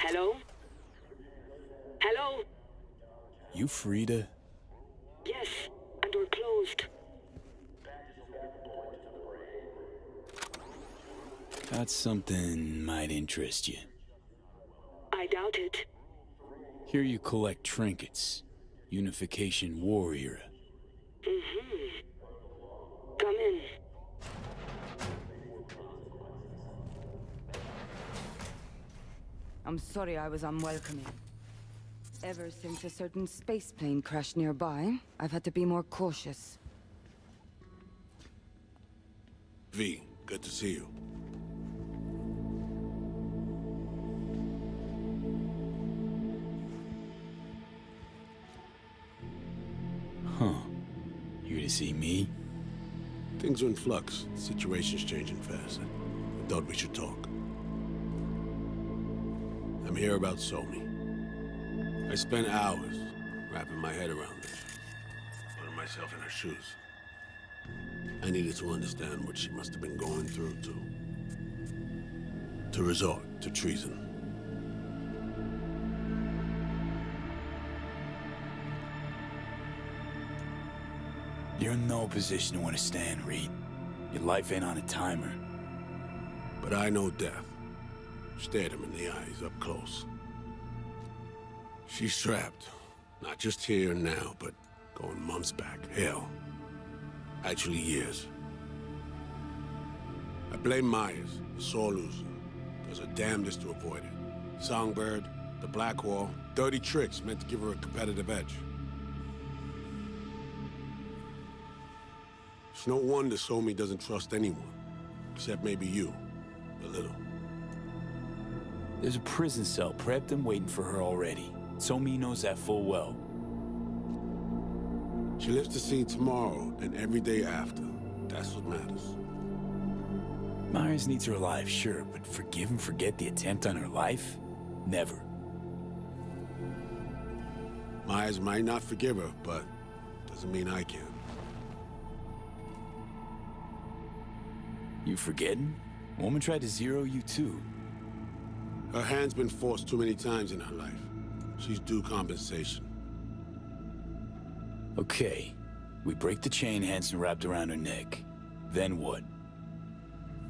Hello? Hello? You Frida? Yes, and we're closed. Got something might interest you. I doubt it. Here you collect trinkets. Unification War era. Come in. I'm sorry I was unwelcoming. Ever since a certain space plane crashed nearby, I've had to be more cautious. V, good to see you. Huh. Here to see me? Things are in flux. The situation's changing fast. I thought we should talk. I'm here about Somi. I spent hours wrapping my head around this, putting myself in her shoes. I needed to understand what she must have been going through to resort to treason. You're in no position to understand, Reed. Your life ain't on a timer. But I know death. Stared him in the eyes up close. She's trapped. Not just here and now, but going months back. Hell. Actually years. I blame Myers, the sore loser. Does her damnedest to avoid it. Songbird, the Blackwall, dirty tricks meant to give her a competitive edge. It's no wonder Somi doesn't trust anyone. Except maybe you. A little. There's a prison cell prepped and waiting for her already. Somi knows that full well. She lives to see tomorrow and every day after. That's what matters. Myers needs her alive, sure, but forgive and forget the attempt on her life? Never. Myers might not forgive her, but doesn't mean I can. You forgetting? Woman tried to zero you too. Her hand's been forced too many times in her life. She's due compensation. Okay. We break the chain Hansen wrapped around her neck. Then what?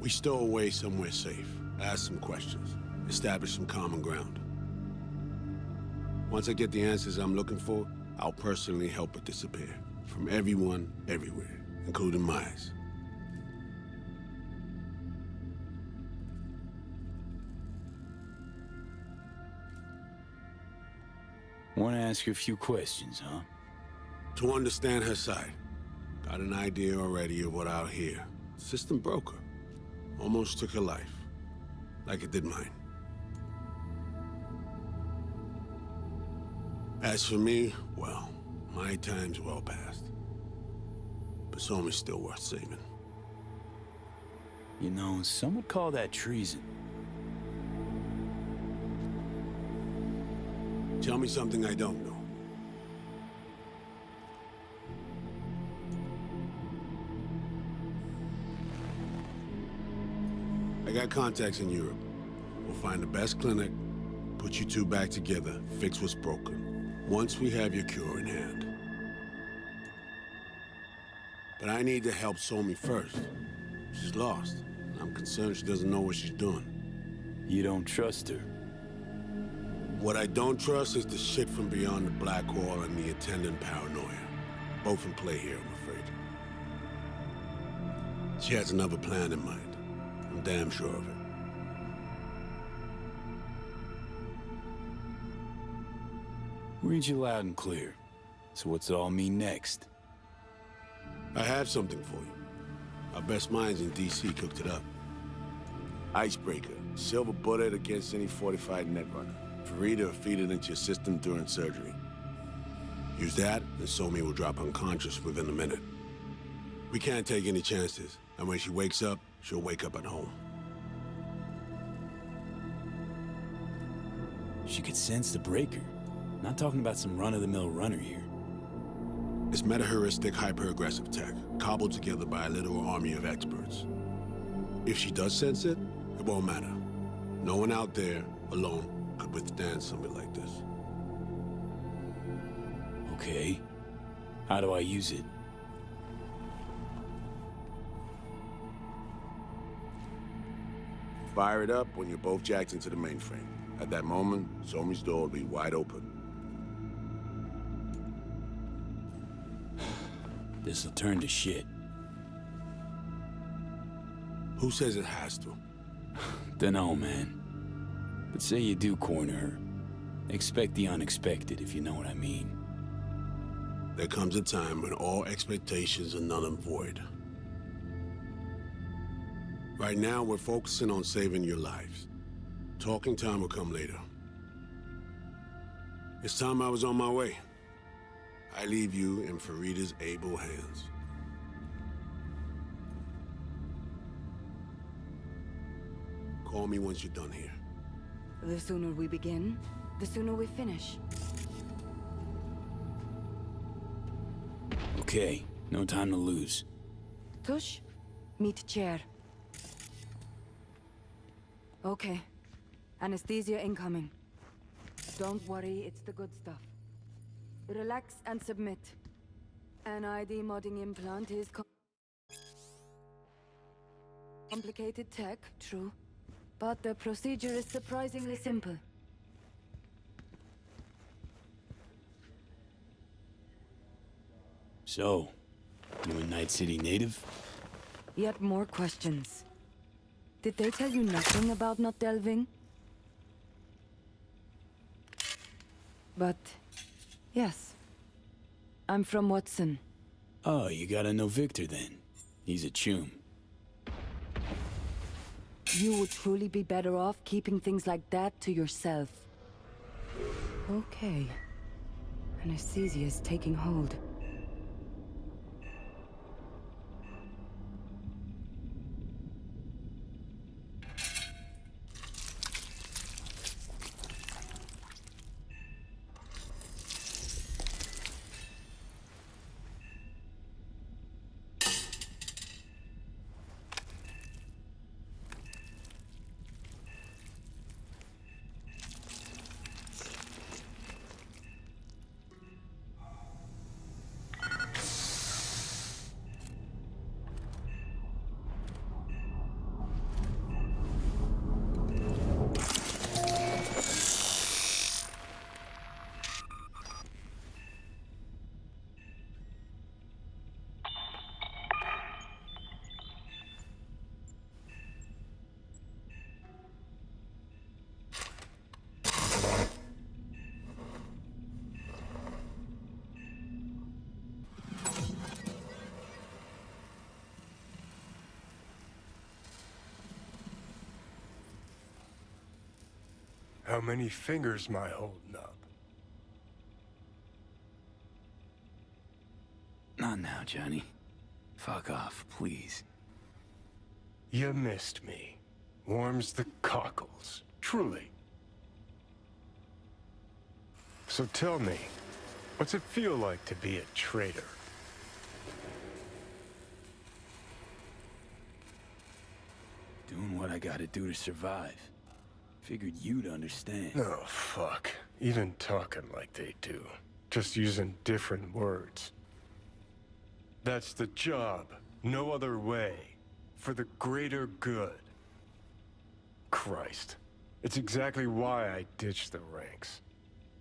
We stow away somewhere safe, ask some questions, establish some common ground. Once I get the answers I'm looking for, I'll personally help her disappear. From everyone, everywhere, including Myers. Want to ask you a few questions, huh? To understand her side. Got an idea already of what I'll hear. System broke her. Almost took her life. Like it did mine. As for me, well, my time's well past. But Somi's still worth saving. You know, some would call that treason. Tell me something I don't know. I got contacts in Europe. We'll find the best clinic, put you two back together, fix what's broken. Once we have your cure in hand. But I need to help Somi first. She's lost. I'm concerned she doesn't know what she's doing. You don't trust her? What I don't trust is the shit from beyond the Blackwall and the attendant paranoia. Both in play here, I'm afraid. She has another plan in mind. I'm damn sure of it. Read you loud and clear. So what's it all mean next? I have something for you. Our best minds in D.C. cooked it up. Icebreaker. Silver bullet against any fortified netrunner. Farida will feed it into your system during surgery. Use that, and Somi will drop unconscious within a minute. We can't take any chances, and when she wakes up, she'll wake up at home. She could sense the breaker. Not talking about some run-of-the-mill runner here. It's meta-heuristic, hyper-aggressive tech, cobbled together by a literal army of experts. If she does sense it, it won't matter. No one out there, alone, could withstand something like this. Okay. How do I use it? Fire it up when you're both jacked into the mainframe. At that moment, Somi's door will be wide open. This'll turn to shit. Who says it has to? Dunno, man. But say you do corner her. Expect the unexpected, if you know what I mean. There comes a time when all expectations are null and void. Right now, we're focusing on saving your lives. Talking time will come later. It's time I was on my way. I leave you in Farida's able hands. Call me once you're done here. The sooner we begin, the sooner we finish. Okay, no time to lose. Tush, meet chair. Okay. Anesthesia incoming. Don't worry, it's the good stuff. Relax and submit. An ID modding implant is complicated tech, true. But the procedure is surprisingly simple. So, you a Night City native? Yet more questions. Did they tell you nothing about not delving? But, yes. I'm from Watson. Oh, you gotta know Victor then. He's a chum. You would truly be better off keeping things like that to yourself. Okay. Anesthesia is taking hold. How many fingers am I holding up? Not now, Johnny. Fuck off, please. You missed me. Warms the cockles, truly. So tell me, what's it feel like to be a traitor? Doing what I gotta do to survive. Figured you'd understand. Oh, fuck. Even talking like they do. Just using different words. That's the job. No other way. For the greater good. Christ. It's exactly why I ditched the ranks.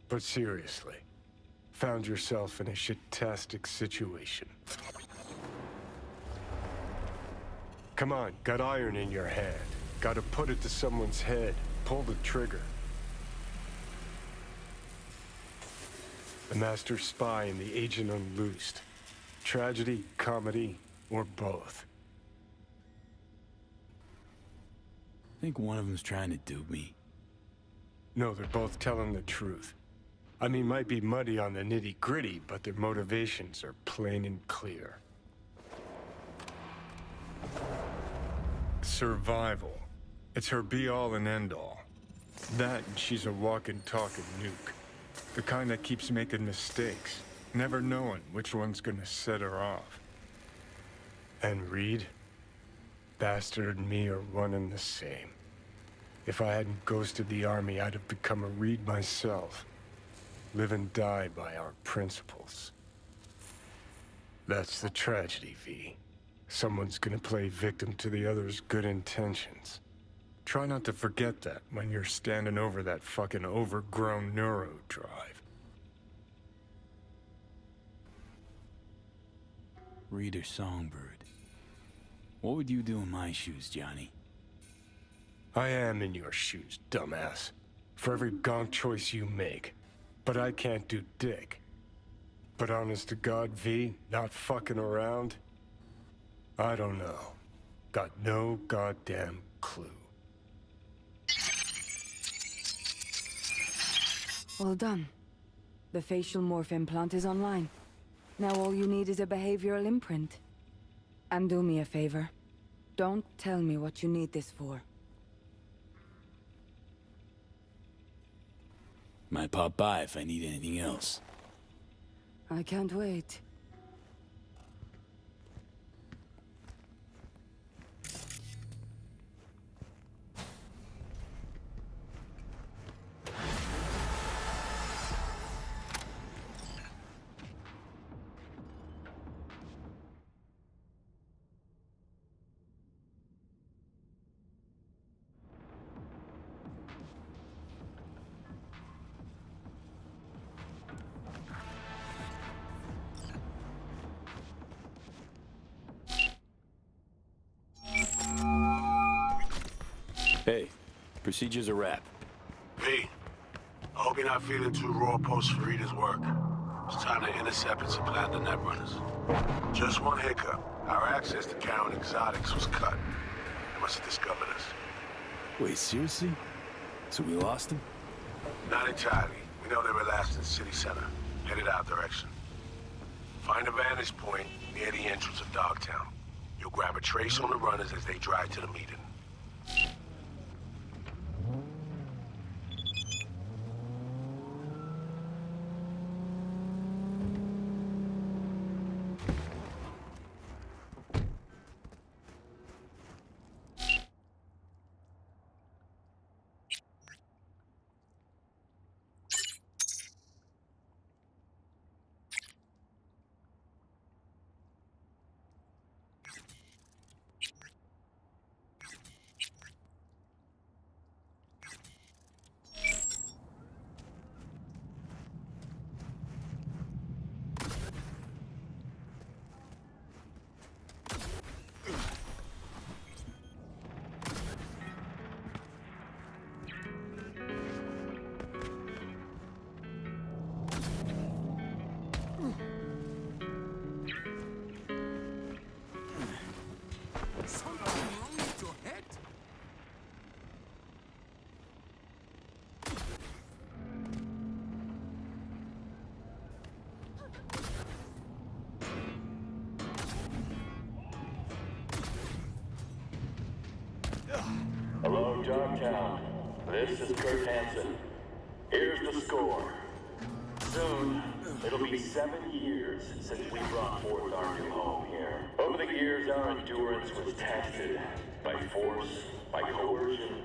But seriously. Found yourself in a shit-tastic situation. Come on, got iron in your hand. Gotta put it to someone's head. Pull the trigger. The master spy and the agent unloosed. Tragedy, comedy, or both. Think one of them's trying to dupe me. No, they're both telling the truth. I mean, might be muddy on the nitty-gritty, but their motivations are plain and clear. Survival. It's her be-all and end-all. That, and she's a walking, talking nuke. The kind that keeps making mistakes, never knowing which one's gonna set her off. And Reed? Bastard and me are one and the same. If I hadn't ghosted the army, I'd have become a Reed myself. Live and die by our principles. That's the tragedy, V. Someone's gonna play victim to the other's good intentions. Try not to forget that when you're standing over that fucking overgrown neuro drive. Reader Songbird. What would you do in my shoes, Johnny? I am in your shoes, dumbass. For every gonk choice you make. But I can't do dick. But honest to God, V, not fucking around? I don't know. Got no goddamn clue. Well done. The facial morph implant is online. Now all you need is a behavioral imprint. And do me a favor. Don't tell me what you need this for. Might pop by if I need anything else. I can't wait. Hey, procedure's a wrap. V, I hope you're not feeling too raw post Farida's work. It's time to intercept and supplant the Netrunners. Just one hiccup. Our access to Karen Exotics was cut. They must have discovered us. Wait, seriously? So we lost them? Not entirely. We know they were last in the city center. Headed our direction. Find a vantage point near the entrance of Dogtown. You'll grab a trace on the runners as they drive to the meeting. Hello, Dogtown. This is Kurt Hansen. Here's the score. Soon, it'll be 7 years since we brought forth our new home here. Over the years, our endurance was tested by force, by coercion,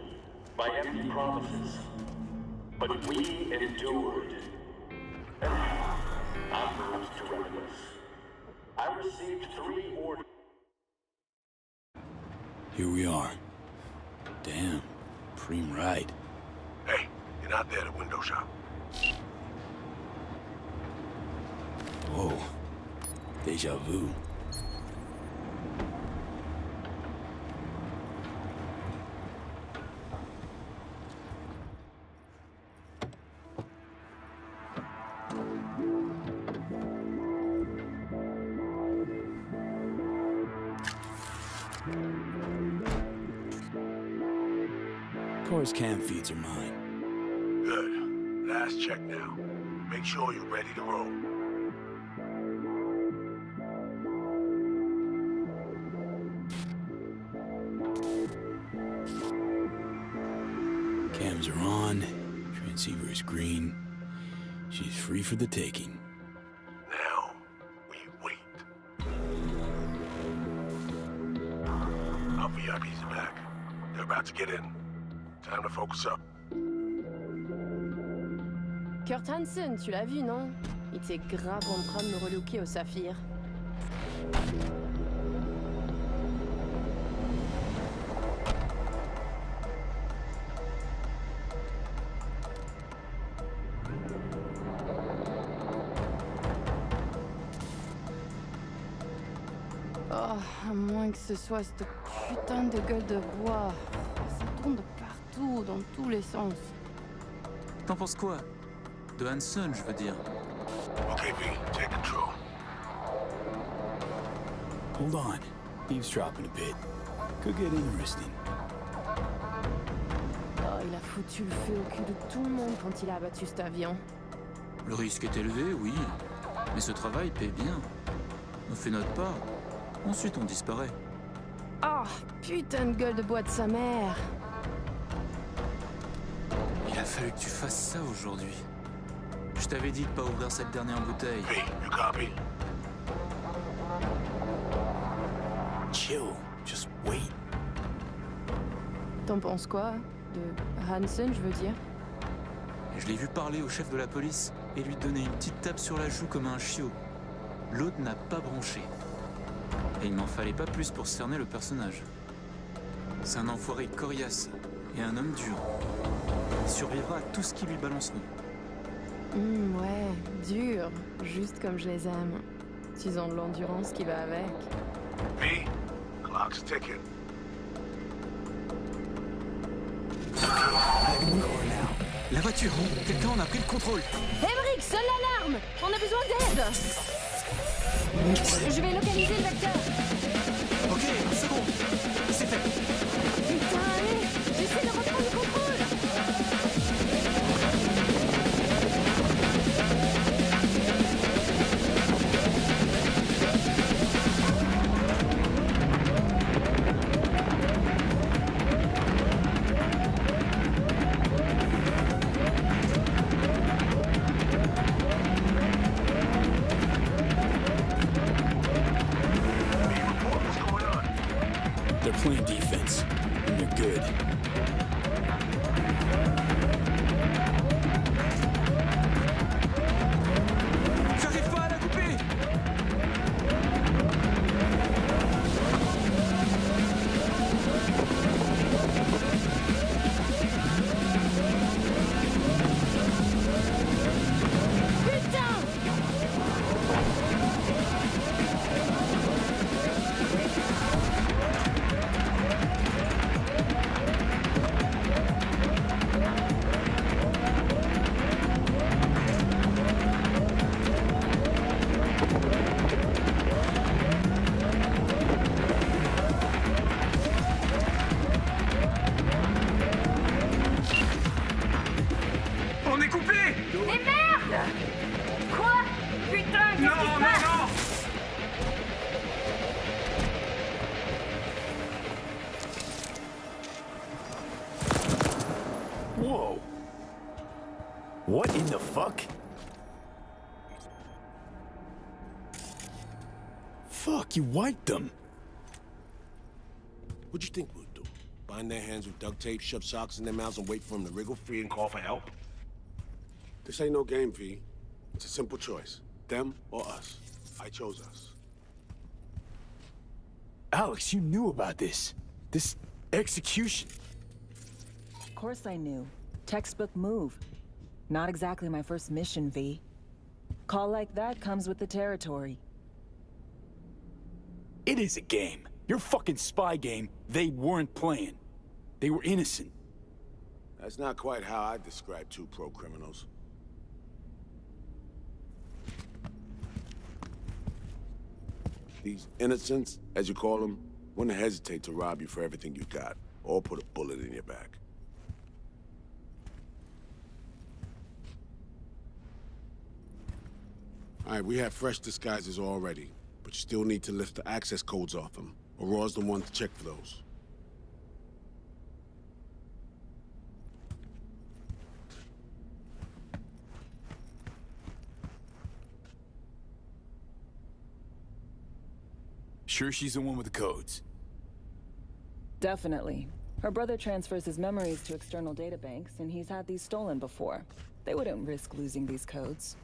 by empty promises. But we endured. And now, I'm moved to Reminisce. I received 3 orders. Here we are. Damn. Preem ride. Hey, you're not there at the window shop. Whoa. Deja vu. Course cam feeds are mine. Good. Last check now. Make sure you're ready to roll. Cams are on. Transceiver is green. She's free for the taking. Now, we wait. Our VIPs are back. They're about to get in. Time to focus up. Kurt Hansen, tu l'as vu, non? Il était grave en train de me relooker au saphir. Oh, à moins que ce soit cette putain de gueule de bois. Ça tourne de partout, dans tous les sens. T'en penses quoi? De Hansen, je veux dire. Okay, V, take control. Hold on. Eavesdropping a bit. Could get interesting. Oh, il a foutu le feu au cul de tout le monde quand il a abattu cet avion. Le risque est élevé, oui. Mais ce travail paie bien. On fait notre part. Ensuite, on disparaît. Oh, putain de gueule de bois de sa mère. Il a fallu que tu fasses ça aujourd'hui. Je t'avais dit de pas ouvrir cette dernière bouteille. V, you copy? Chill. Just wait. T'en penses quoi? De Hansen, je veux dire. Je l'ai vu parler au chef de la police et lui donner une petite tape sur la joue comme un chiot. L'autre n'a pas bronché. Et il n'en fallait pas plus pour cerner le personnage. C'est un enfoiré coriace et un homme dur. Il survivra à tout ce qui lui balanceront. Ouais, dur, juste comme je les aime. S'ils ont de l'endurance qui va avec. V, clock's ticking. La voiture! Quelqu'un en a pris le contrôle! Emmerich, sonne l'alarme! On a besoin d'aide! Je vais localiser le vecteur! Ok, un second! C'est fait! Putain, allez! J'essaie de reprendre le contrôle! They're playing defense. And they're good. J'arrive pas à la couper! Putain! On est coupé! Mais merde! Quoi? Putain, qu'est-ce qui se passe? Whoa. What in the fuck? Fuck, you wiped them. What'd you think we'd do? Bind their hands with duct tape, shove socks in their mouths, and wait for them to wriggle free and call for help? This ain't no game, V. It's a simple choice. Them or us. I chose us. Alex, you knew about this. This execution. Of course I knew. Textbook move. Not exactly my first mission, V. Call like that comes with the territory. It is a game. Your fucking spy game, they weren't playing. They were innocent. That's not quite how I describe two pro-criminals. These innocents, as you call them, wouldn't hesitate to rob you for everything you got, or put a bullet in your back. All right, we have fresh disguises already, but you still need to lift the access codes off them. Aurora's the one to check for those. Sure she's the one with the codes? Definitely. Her brother transfers his memories to external databanks, and he's had these stolen before. They wouldn't risk losing these codes.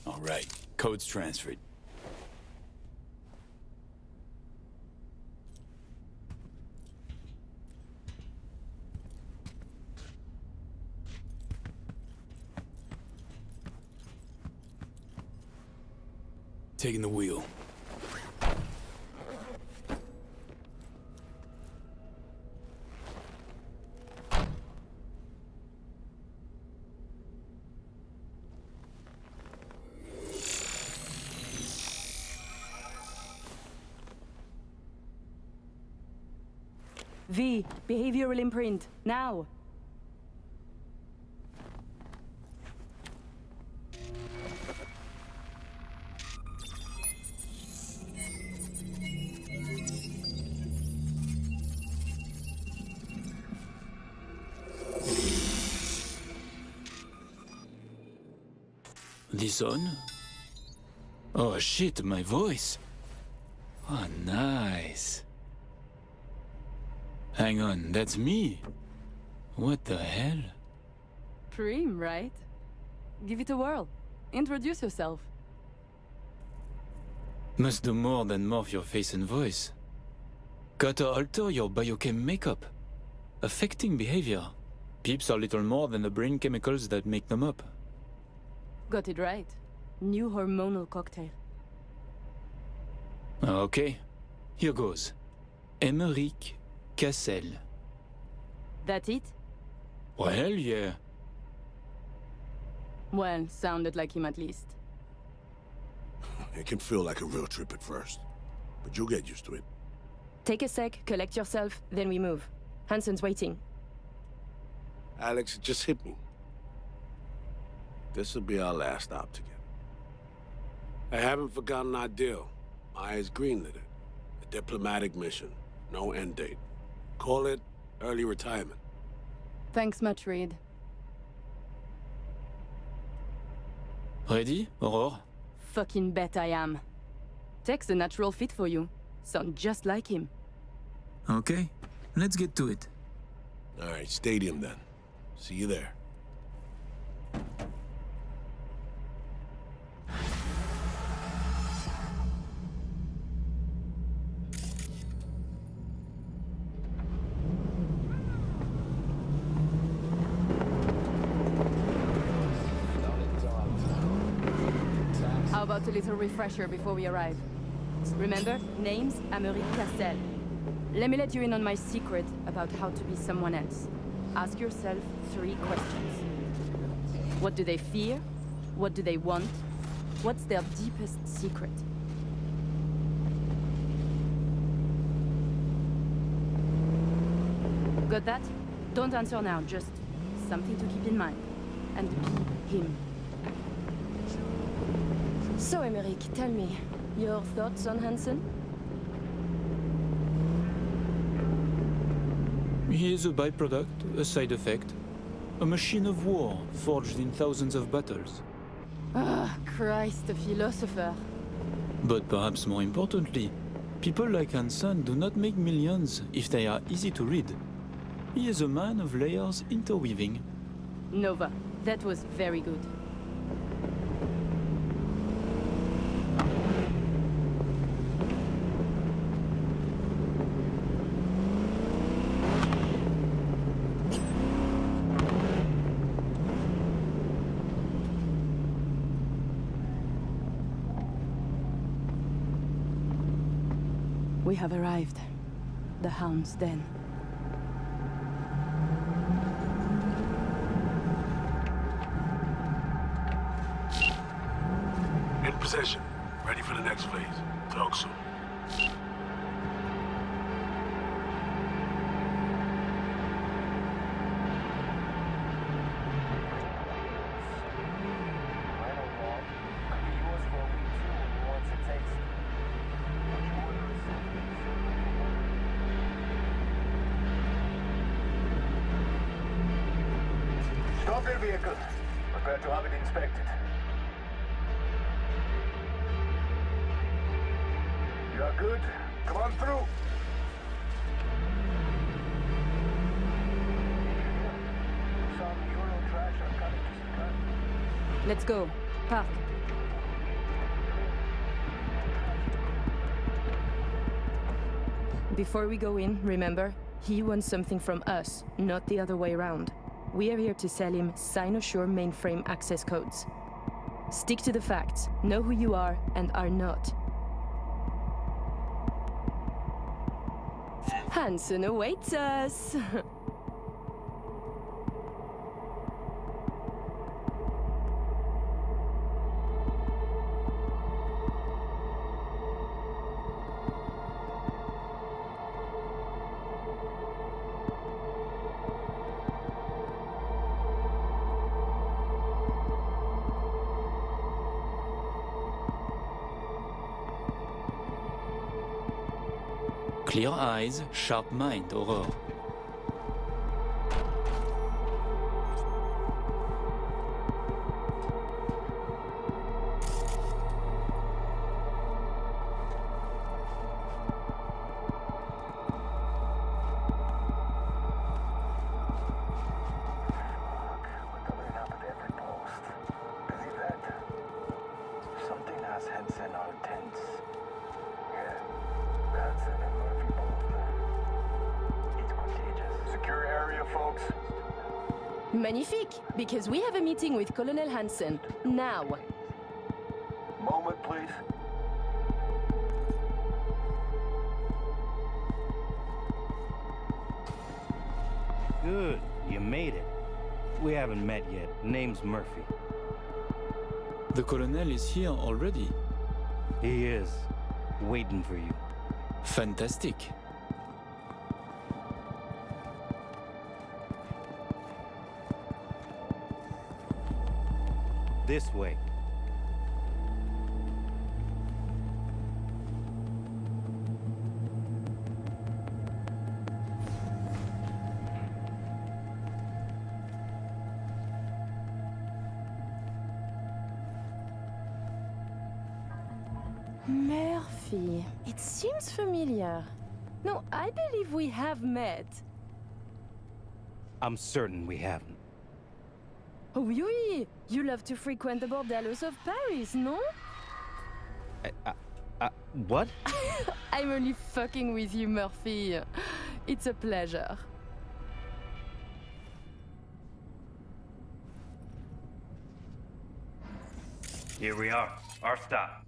All right, code's transferred. Taking the wheel. V, behavioral imprint, now! This on? Oh shit, my voice! Oh, nice. Hang on, that's me? What the hell? Prim, right? Give it a whirl. Introduce yourself. Must do more than morph your face and voice. Gotta alter your biochem makeup. Affecting behavior. Peeps are little more than the brain chemicals that make them up. Got it right. New hormonal cocktail. Okay, here goes. Emmerich Cassel. That it? Well, yeah. Well, sounded like him at least. It can feel like a real trip at first, but you'll get used to it. Take a sec, collect yourself, then we move. Hansen's waiting. Alex, it just hit me. This'll be our last stop together. I haven't forgotten our deal. Myers greenlit it. A diplomatic mission. No end date. Call it early retirement. Thanks much, Reed. Ready, Aurore? Fucking bet I am. Tech's a natural fit for you. Sound just like him. Okay, let's get to it. All right, stadium then. See you there. How about a little refresher before we arrive? Remember, name's Emmerich Cassel. Let me let you in on my secret about how to be someone else. Ask yourself 3 questions. What do they fear? What do they want? What's their deepest secret? Got that? Don't answer now, just something to keep in mind. And be him. So, Emmerich, tell me, your thoughts on Hansen? He is a byproduct, a side effect. A machine of war, forged in thousands of battles. Ah, Christ, a philosopher. But perhaps more importantly, people like Hansen do not make millions if they are easy to read. He is a man of layers interweaving. Nova, that was very good. We have arrived. The Hound's Den. In possession. Ready for the next phase. Talk soon. Stop your vehicle. Prepare to have it inspected. You are good. Come on through. Some Euro trash are coming to supply. Let's go. Park. Before we go in, remember, he wants something from us, not the other way around. We are here to sell him Cynosure mainframe access codes. Stick to the facts, know who you are and are not. Hansen awaits us! Clear eyes, sharp mind, Aurore. Magnifique, because we have a meeting with Colonel Hansen, now. Moment, please. Good, you made it. We haven't met yet. Name's Murphy. The Colonel is here already. He is, waiting for you. Fantastic. This way. Murphy, it seems familiar. No, I believe we have met. I'm certain we haven't. Oh, oui! You love to frequent the bordellos of Paris, no? What? I'm only fucking with you, Murphy. It's a pleasure. Here we are, our stop.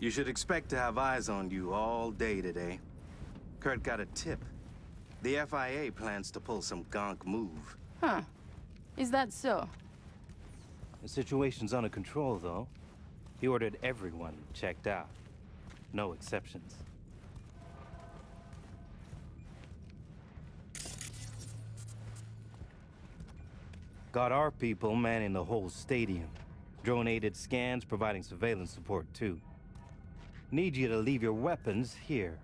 You should expect to have eyes on you all day today. Kurt got a tip. The FIA plans to pull some gonk move. Huh. Is that so? The situation's under control, though. He ordered everyone checked out. No exceptions. Got our people manning the whole stadium. Drone-aided scans providing surveillance support, too. Need you to leave your weapons here.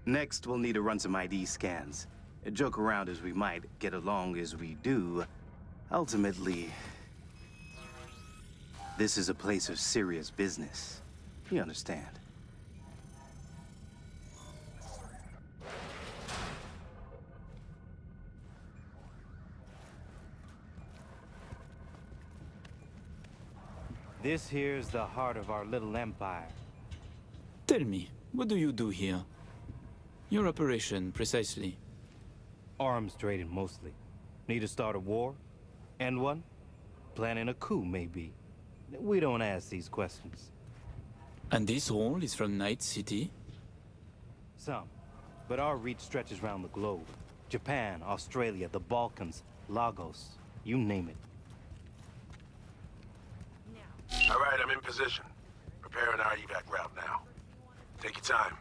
Next, we'll need to run some ID scans. Joke around as we might, get along as we do. Ultimately, this is a place of serious business. You understand? This here's the heart of our little empire. Tell me, what do you do here? Your operation, precisely. Arms trading, mostly. Need to start a war? End one? Planning a coup, maybe. We don't ask these questions. And this role is from Night City? Some. But our reach stretches around the globe. Japan, Australia, the Balkans, Lagos, you name it. All right, I'm in position. Preparing our evac route now. Take your time.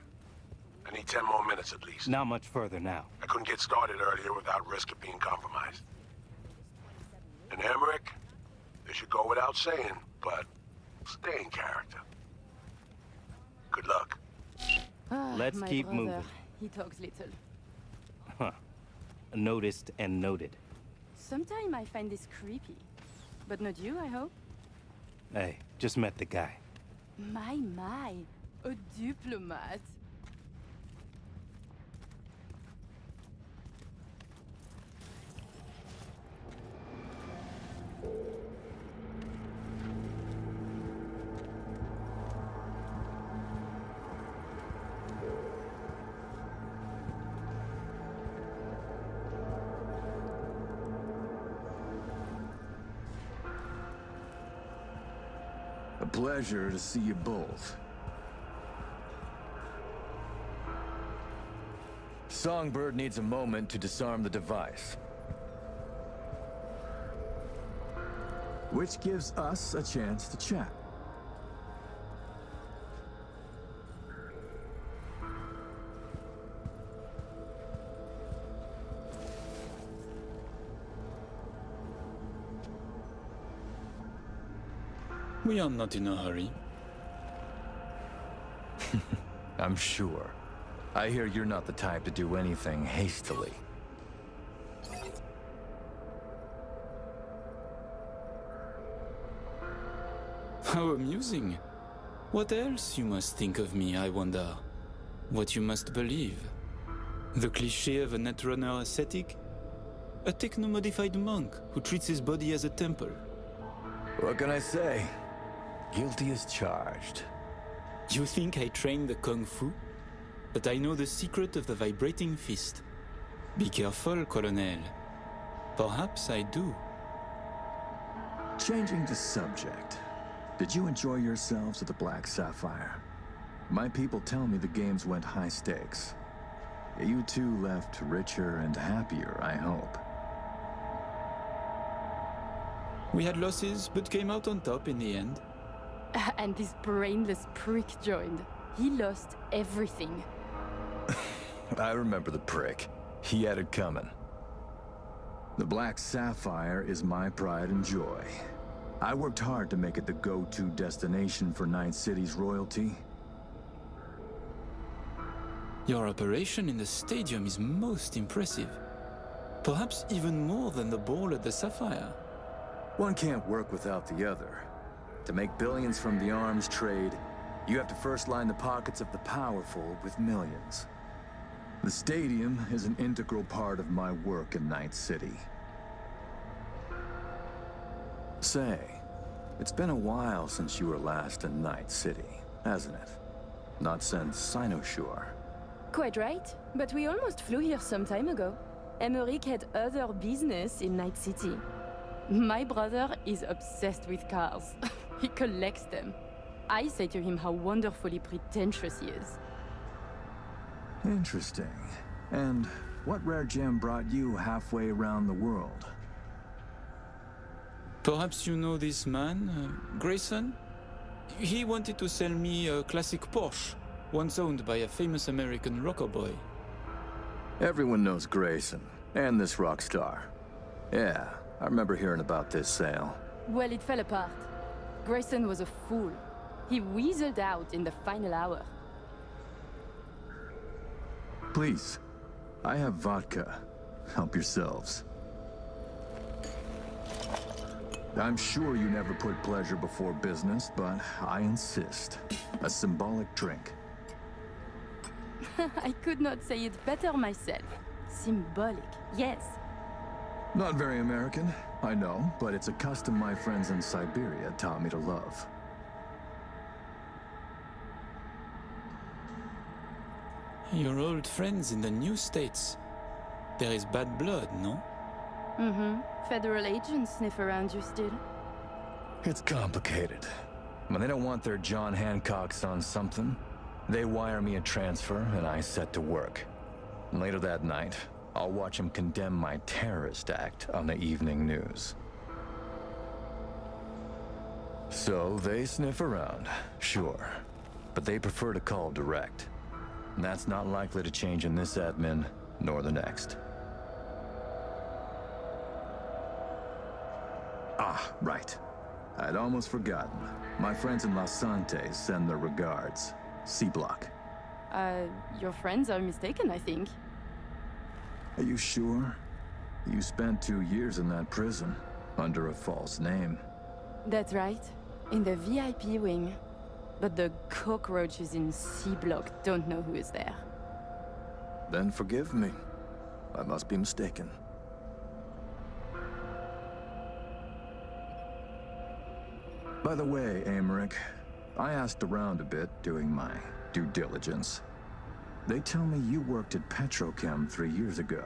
I need 10 more minutes at least. Not much further now. I couldn't get started earlier without risk of being compromised. And Emmerich, this should go without saying, but stay in character. Good luck. Let's my keep brother. moving. He talks little. Huh. Noticed and noted. Sometimes I find this creepy. But not you, I hope? Hey, just met the guy. My, a diplomat. A pleasure to see you both. Songbird needs a moment to disarm the device. Which gives us a chance to chat. We are not in a hurry. I'm sure. I hear you're not the type to do anything hastily. How amusing. What else you must think of me, I wonder? What you must believe? The cliché of a netrunner ascetic? A techno-modified monk who treats his body as a temple? What can I say? Guilty as charged. You think I trained the Kung Fu? But I know the secret of the vibrating fist. Be careful, Colonel. Perhaps I do. Changing the subject. Did you enjoy yourselves at the Black Sapphire? My people tell me the games went high stakes. You two left richer and happier, I hope. We had losses, but came out on top in the end. And this brainless prick joined. He lost everything. I remember the prick. He had it coming. The Black Sapphire is my pride and joy. I worked hard to make it the go-to destination for Night City's royalty. Your operation in the stadium is most impressive. Perhaps even more than the ball at the Sapphire. One can't work without the other. To make billions from the arms trade, you have to first line the pockets of the powerful with millions. The stadium is an integral part of my work in Night City. Say, it's been a while since you were last in Night City, hasn't it? Not since Cynosure. Quite right, but we almost flew here some time ago. Emmerich had other business in Night City. My brother is obsessed with cars. He collects them. I say to him how wonderfully pretentious he is. Interesting. And what rare gem brought you halfway around the world? Perhaps you know this man, Grayson? He wanted to sell me a classic Porsche, once owned by a famous American rocker boy. Everyone knows Grayson, and this rock star. Yeah, I remember hearing about this sale. Well, it fell apart. Grayson was a fool. He weaseled out in the final hour. Please, I have vodka. Help yourselves. I'm sure you never put pleasure before business, but I insist. A symbolic drink. I could not say it better myself. Symbolic, yes. Not very American, I know, but it's a custom my friends in Siberia taught me to love. Your old friends in the new states. There is bad blood, no? Mm-hmm. Federal agents sniff around you still. It's complicated. When they don't want their John Hancocks on something, they wire me a transfer and I set to work. And later that night, I'll watch them condemn my terrorist act on the evening news. So they sniff around, sure. But they prefer to call direct. And that's not likely to change in this admin, nor the next. Ah, right. I'd almost forgotten. My friends in Los Santos send their regards. C-Block. Your friends are mistaken, I think. Are you sure? You spent 2 years in that prison, under a false name. That's right. In the VIP wing. But the cockroaches in C-Block don't know who is there. Then forgive me. I must be mistaken. By the way, Aymeric, I asked around a bit doing my due diligence. They tell me you worked at Petrochem 3 years ago.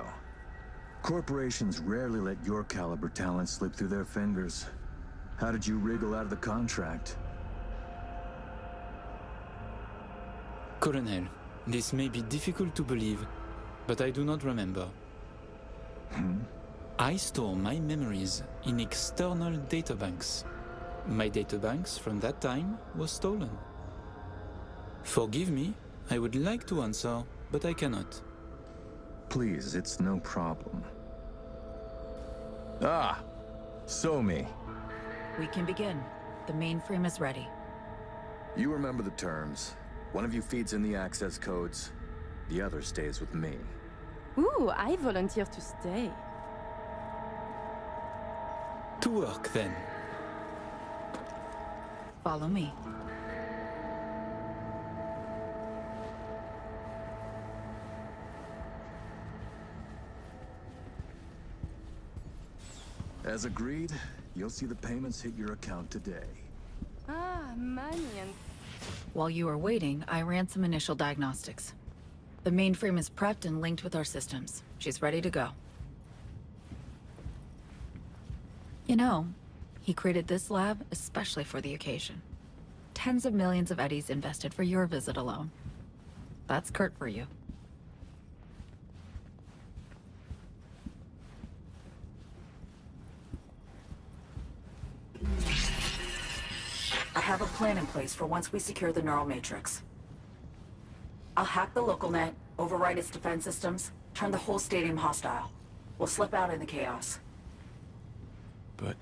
Corporations rarely let your caliber talent slip through their fingers. How did you wriggle out of the contract? Colonel, this may be difficult to believe, but I do not remember. I store my memories in external databanks. My databanks from that time was stolen. Forgive me, I would like to answer, but I cannot. Please, it's no problem. Ah! So-mi. We can begin. The mainframe is ready. You remember the terms. One of you feeds in the access codes. The other stays with me. Ooh, I volunteer to stay. To work, then. Follow me. As agreed, you'll see the payments hit your account today. Ah, money and... While you were waiting, I ran some initial diagnostics. The mainframe is prepped and linked with our systems. She's ready to go. You know, he created this lab especially for the occasion. Tens of millions of eddies invested for your visit alone. That's Kurt for you. I have a plan in place for once we secure the neural matrix. I'll hack the local net, override its defense systems, turn the whole stadium hostile. We'll slip out in the chaos. But...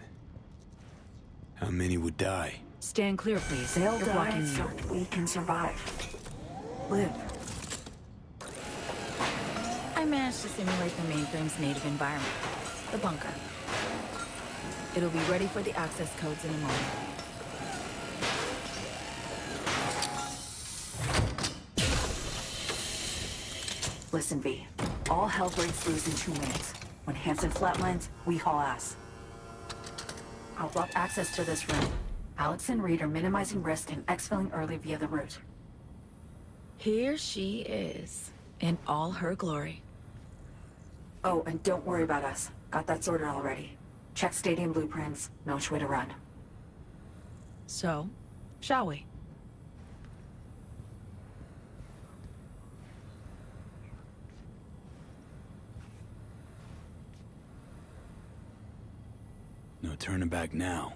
how many would die? Stand clear, please. They'll die so we can survive. Live. I managed to simulate the mainframe's native environment. The bunker. It'll be ready for the access codes in a moment. Listen, V. All hell breaks loose in 2 minutes. When Hansen flatlines, we haul ass. I'll block access to this room. Alex and Reed are minimizing risk and exfilling early via the route. Here she is, in all her glory. Oh, and don't worry about us. Got that sorted already. Check stadium blueprints, no which way to run. So, shall we? No turning back now.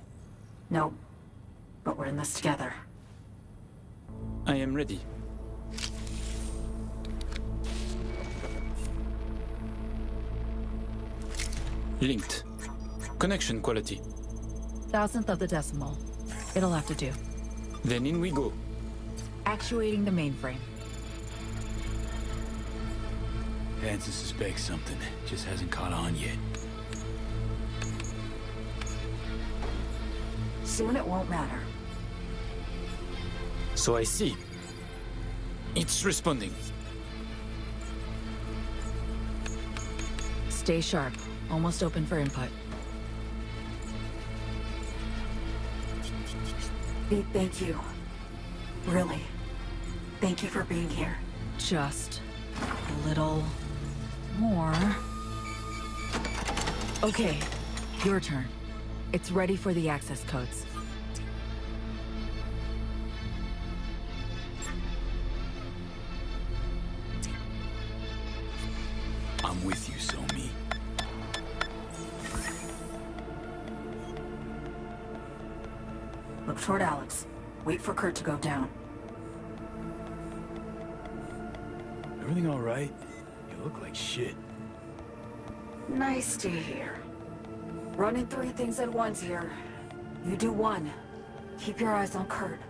Nope. But we're in this together. I am ready. Linked. Connection quality. 1,000th of the decimal. It'll have to do. Then in we go. Actuating the mainframe. Hansen suspects something, just hasn't caught on yet. Soon it won't matter. So I see. It's responding. Stay sharp. Almost open for input. Pete, thank you. Really. Thank you for being here. Just a little more. Okay, your turn. It's ready for the access codes. I'm with you, So-mi. Look toward Alex. Wait for Kurt to go down. Everything all right? You look like shit. Nice to hear. Running 3 things at once here. You do 1. Keep your eyes on Kurt.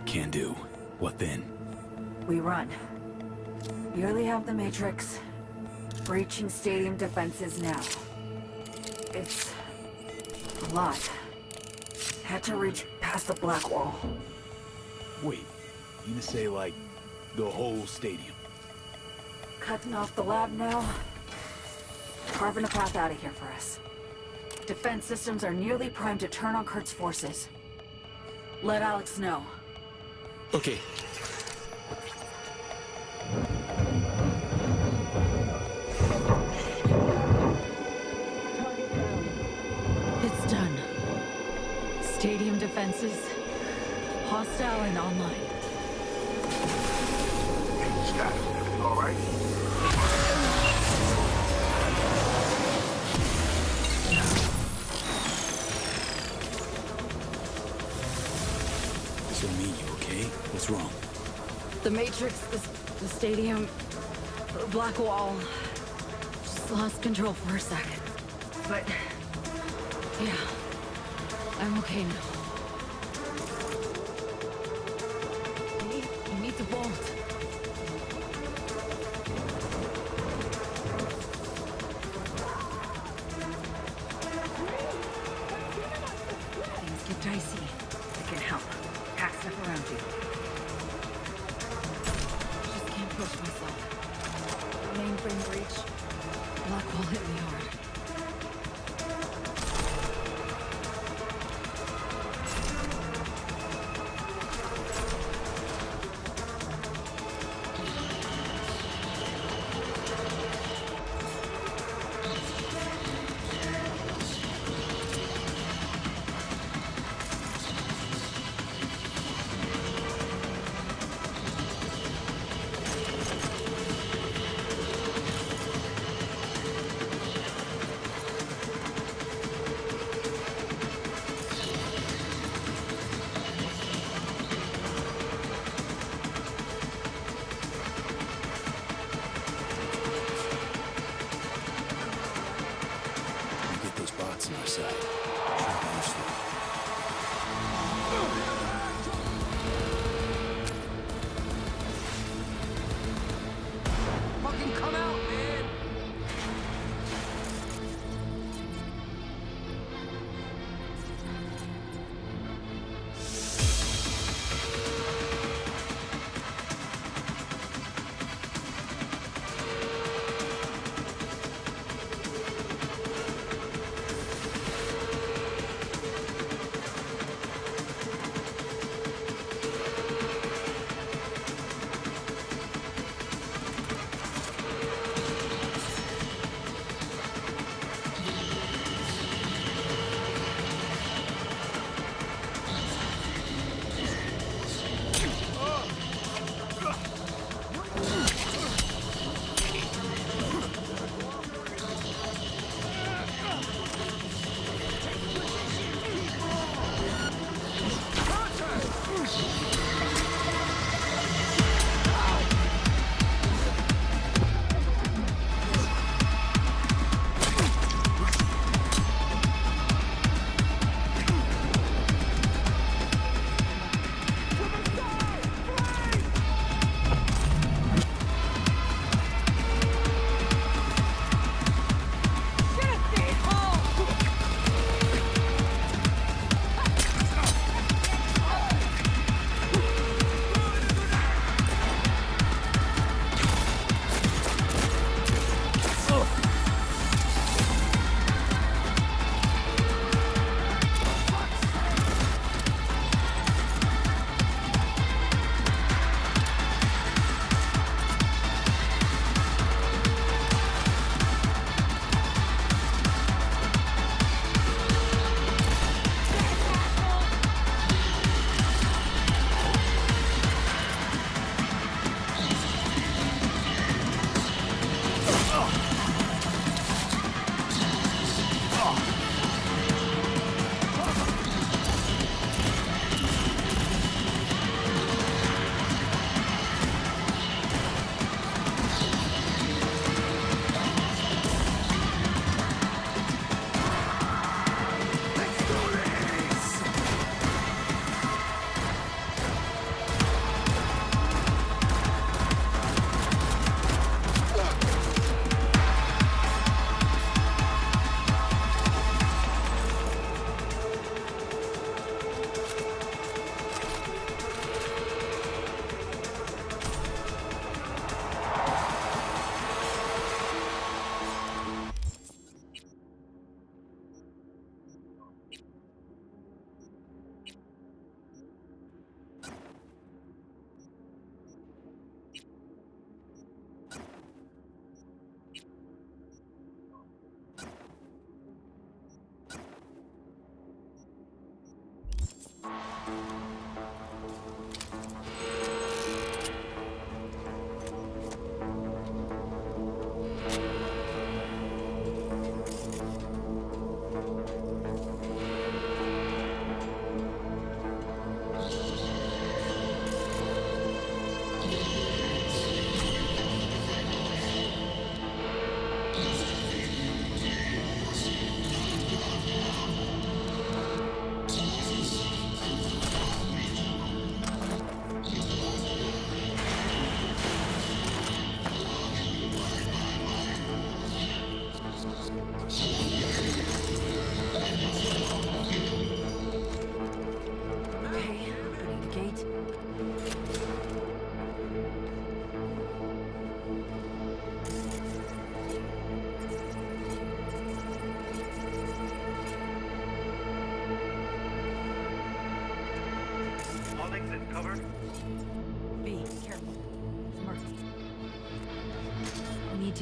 Can do. What then? We run. Barely have the Matrix. breaching stadium defenses now. It's a lot. Had to reach past the black wall. Wait, you to say like the whole stadium? Cutting off the lab now. Carving a path out of here for us. Defense systems are nearly primed to turn on Kurt's forces. Let Alex know. Okay. It's done. Stadium defenses, hostile and online. Scott, everything all right? So me, you okay? What's wrong? The Matrix, the stadium, the black wall. Just lost control for a second. But, yeah, I'm okay now. You need to vault. Things get dicey. I can help. Pack stuff around you. Just can't push myself. Mainframe breach. Black wall hit me hard.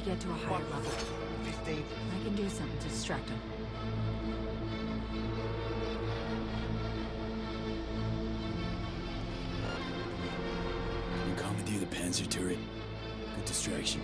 get to a higher level. I can do something to distract him. You commandeer the Panzer turret. Good distraction.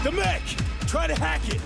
The mech! Try to hack it!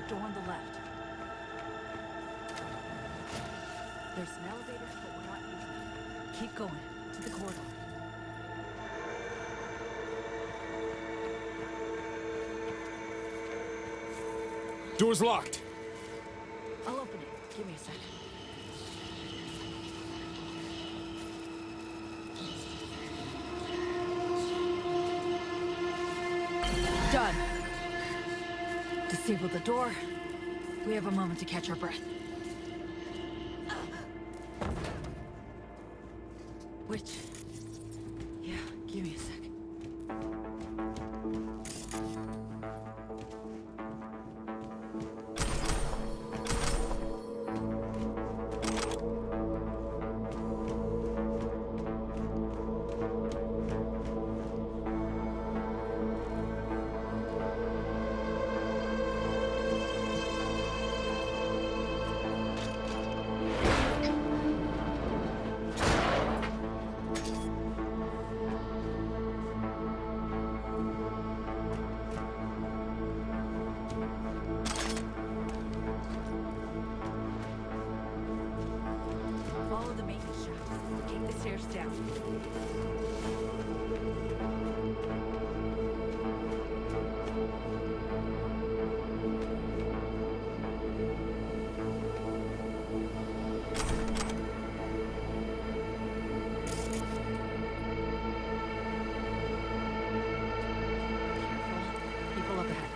Door on the left. There's an elevator, but we're not using it. Keep going, to the corridor. Door's locked. I'll open it. Give me a second. Done. Disable the door. We have a moment to catch our breath. Which? Yeah, give me a sec. Follow the maintenance shaft. Take the stairs down. Careful. People up ahead.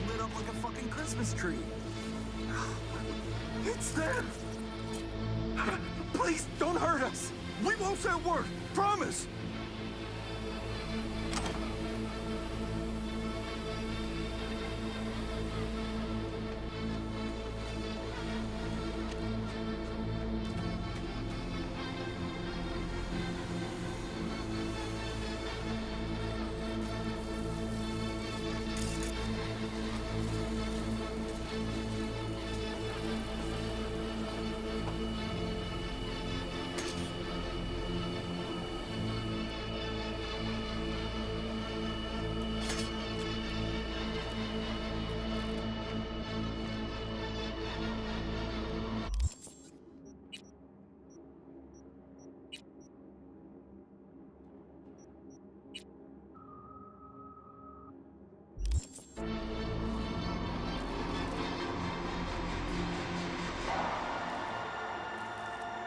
Lit up like a fucking Christmas tree. It's them! Please, don't hurt us! We won't say a word! Promise!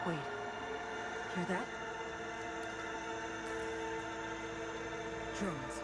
Wait. Hear that? Drones.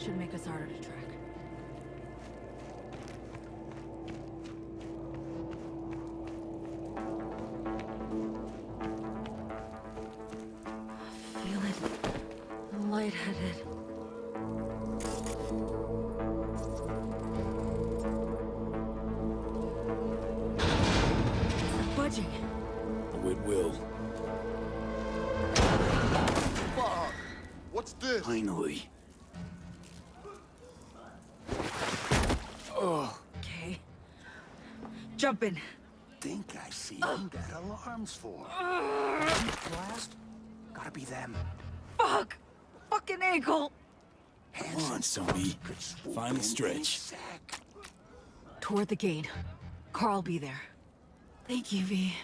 Should make us harder to track. Feeling lightheaded. Budging. Oh, it will. Fuck! What's this? Finally. Okay. Jump in. Think I see who that alarm's for. Blast? Gotta be them. Fuck! Fucking ankle! Come on, Sony. Final stretch. Toward the gate. Carl'll be there. Thank you, V.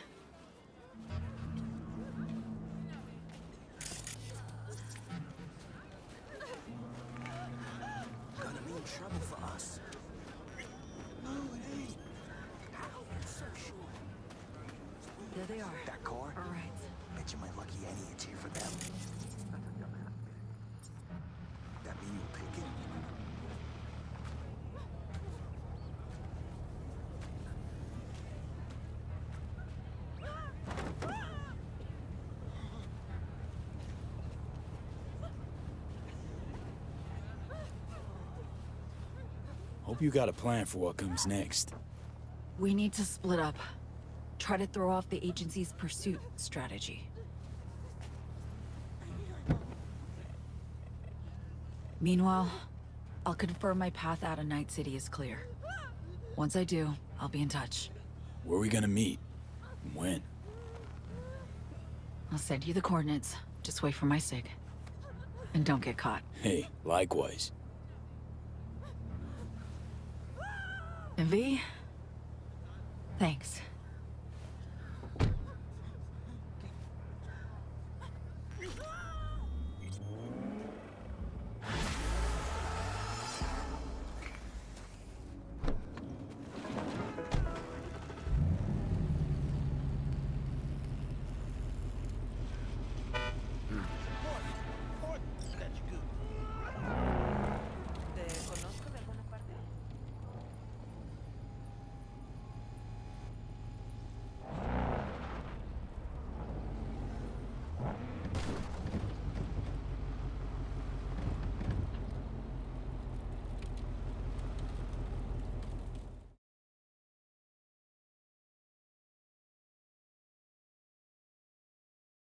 Gonna mean trouble for us. No, it ain't. How are you so sure? There they are. That car? All right. Bet you my lucky Annie it's here for them. That mean you'll take it? Hope you got a plan for what comes next. We need to split up. Try to throw off the agency's pursuit strategy. Meanwhile, I'll confirm my path out of Night City is clear. Once I do, I'll be in touch. Where are we gonna meet? When? I'll send you the coordinates. Just wait for my sig. And don't get caught. Hey, likewise. And V? Thanks.